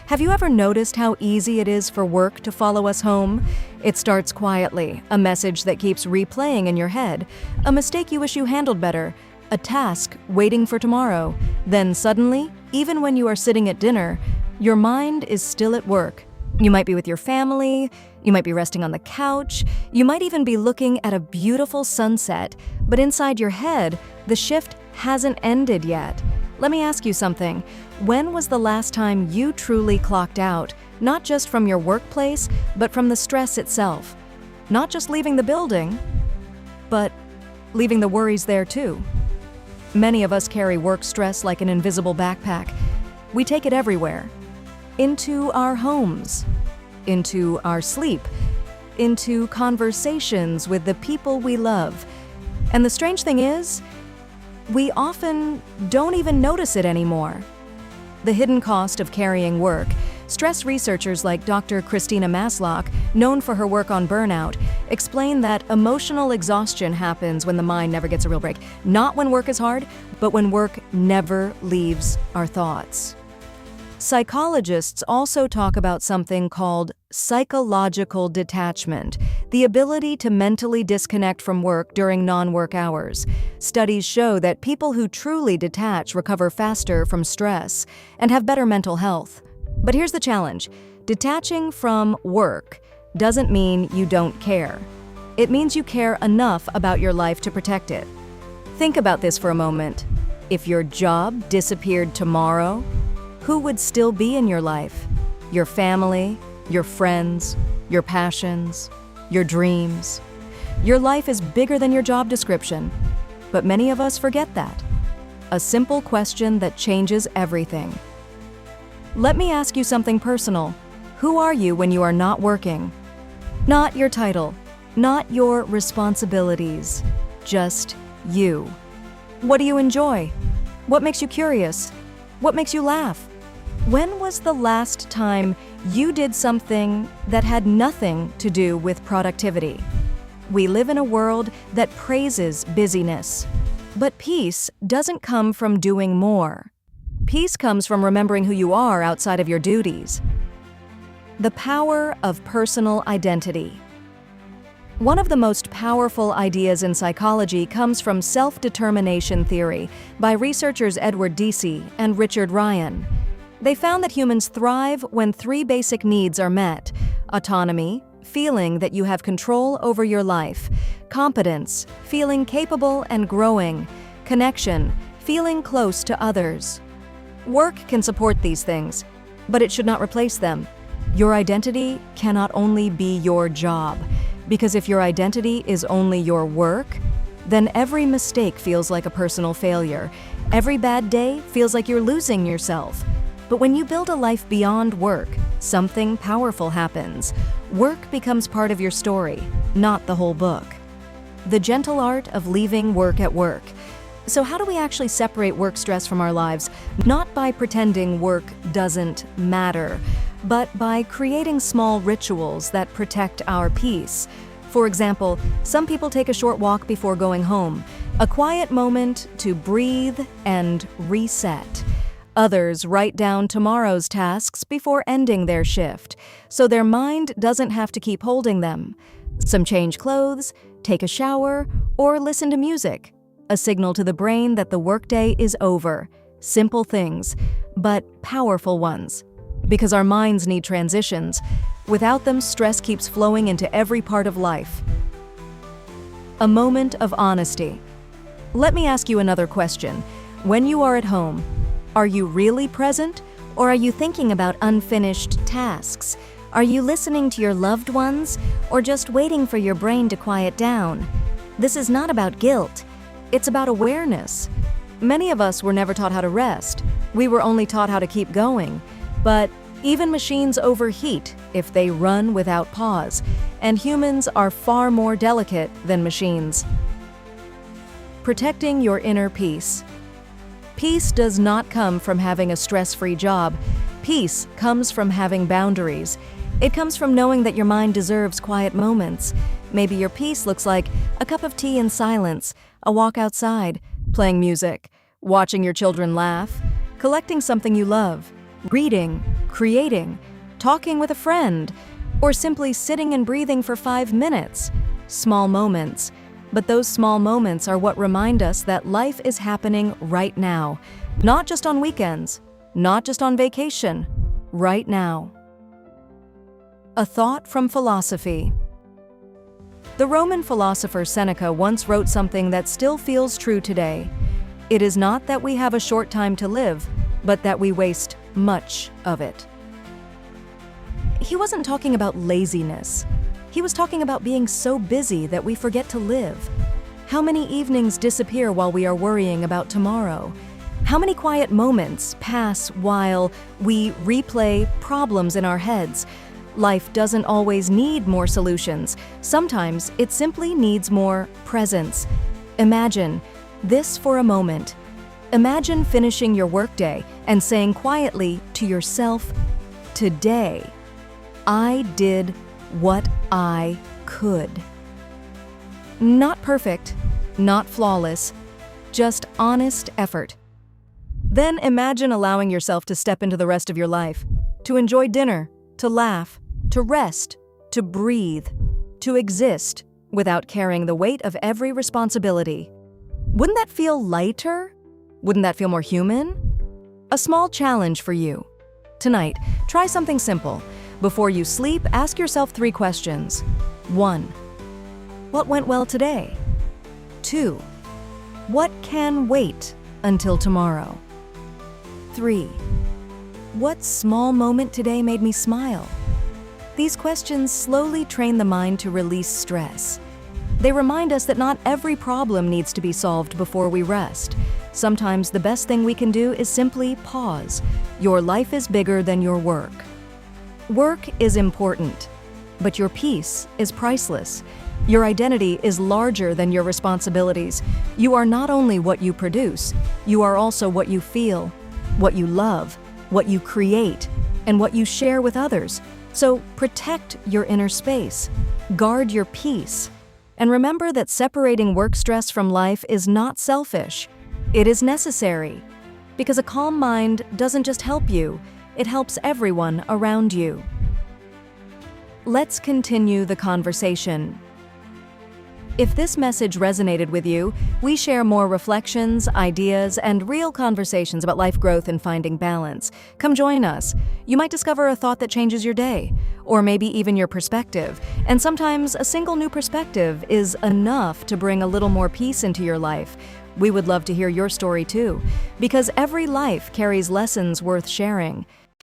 Have you ever noticed how easy it is for work to follow us home? It starts quietly, a message that keeps replaying in your head, a mistake you wish you handled better, a task waiting for tomorrow. Then suddenly, even when you are sitting at dinner, your mind is still at work. You might be with your family, you might be resting on the couch, you might even be looking at a beautiful sunset, but inside your head, the shift hasn't ended yet. Let me ask you something. When was the last time you truly clocked out, not just from your workplace, but from the stress itself? Not just leaving the building, but leaving the worries there too. Many of us carry work stress like an invisible backpack. We take it everywhere. Into our homes, into our sleep, into conversations with the people we love. And the strange thing is, we often don't even notice it anymore. The hidden cost of carrying work. Stress researchers like Dr. Christina Masloch, known for her work on burnout, explain that emotional exhaustion happens when the mind never gets a real break. Not when work is hard, but when work never leaves our thoughts. Psychologists also talk about something called psychological detachment, the ability to mentally disconnect from work during non-work hours. Studies show that people who truly detach recover faster from stress and have better mental health. But here's the challenge. Detaching from work doesn't mean you don't care. It means you care enough about your life to protect it. Think about this for a moment. If your job disappeared tomorrow, who would still be in your life? Your family, your friends, your passions, your dreams. Your life is bigger than your job description, but many of us forget that. A simple question that changes everything. Let me ask you something personal. Who are you when you are not working? Not your title, not your responsibilities, just you. What do you enjoy? What makes you curious? What makes you laugh? When was the last time you did something that had nothing to do with productivity? We live in a world that praises busyness, but peace doesn't come from doing more. Peace comes from remembering who you are outside of your duties. The power of personal identity. One of the most powerful ideas in psychology comes from self-determination theory by researchers Edward Deci and Richard Ryan. They found that humans thrive when three basic needs are met: autonomy, feeling that you have control over your life; competence, feeling capable and growing; connection, feeling close to others. Work can support these things, but it should not replace them. Your identity cannot only be your job, because if your identity is only your work, then every mistake feels like a personal failure. Every bad day feels like you're losing yourself. But when you build a life beyond work, something powerful happens. Work becomes part of your story, not the whole book. The gentle art of leaving work at work. So how do we actually separate work stress from our lives? Not by pretending work doesn't matter, but by creating small rituals that protect our peace. For example, some people take a short walk before going home, a quiet moment to breathe and reset. Others write down tomorrow's tasks before ending their shift, so their mind doesn't have to keep holding them. Some change clothes, take a shower, or listen to music, a signal to the brain that the workday is over. Simple things, but powerful ones. Because our minds need transitions. Without them, stress keeps flowing into every part of life. A moment of honesty. Let me ask you another question. When you are at home, are you really present, or are you thinking about unfinished tasks? Are you listening to your loved ones, or just waiting for your brain to quiet down? This is not about guilt. It's about awareness. Many of us were never taught how to rest. We were only taught how to keep going. But even machines overheat if they run without pause, and humans are far more delicate than machines. Protecting your inner peace. Peace does not come from having a stress-free job. Peace comes from having boundaries. It comes from knowing that your mind deserves quiet moments. Maybe your peace looks like a cup of tea in silence, a walk outside, playing music, watching your children laugh, collecting something you love, reading, creating, talking with a friend, or simply sitting and breathing for 5 minutes. Small moments. But those small moments are what remind us that life is happening right now, not just on weekends, not just on vacation, right now. A thought from philosophy. The Roman philosopher Seneca once wrote something that still feels true today. It is not that we have a short time to live, but that we waste much of it. He wasn't talking about laziness. He was talking about being so busy that we forget to live. How many evenings disappear while we are worrying about tomorrow? How many quiet moments pass while we replay problems in our heads? Life doesn't always need more solutions. Sometimes it simply needs more presence. Imagine this for a moment. Imagine finishing your workday and saying quietly to yourself, "Today, I did what I could." Not perfect, not flawless, just honest effort. Then imagine allowing yourself to step into the rest of your life, to enjoy dinner, to laugh, to rest, to breathe, to exist without carrying the weight of every responsibility. Wouldn't that feel lighter? Wouldn't that feel more human? A small challenge for you. Tonight, try something simple. Before you sleep, ask yourself 3 questions. 1. What went well today? 2. What can wait until tomorrow? 3. What small moment today made me smile? These questions slowly train the mind to release stress. They remind us that not every problem needs to be solved before we rest. Sometimes the best thing we can do is simply pause. Your life is bigger than your work. Work is important, but your peace is priceless. Your identity is larger than your responsibilities. You are not only what you produce, you are also what you feel, what you love, what you create, and what you share with others. So protect your inner space, guard your peace, and remember that separating work stress from life is not selfish. It is necessary, because a calm mind doesn't just help you, it helps everyone around you. Let's continue the conversation. If this message resonated with you, we share more reflections, ideas, and real conversations about life growth and finding balance. Come join us. You might discover a thought that changes your day, or maybe even your perspective. And sometimes a single new perspective is enough to bring a little more peace into your life. We would love to hear your story too, because every life carries lessons worth sharing.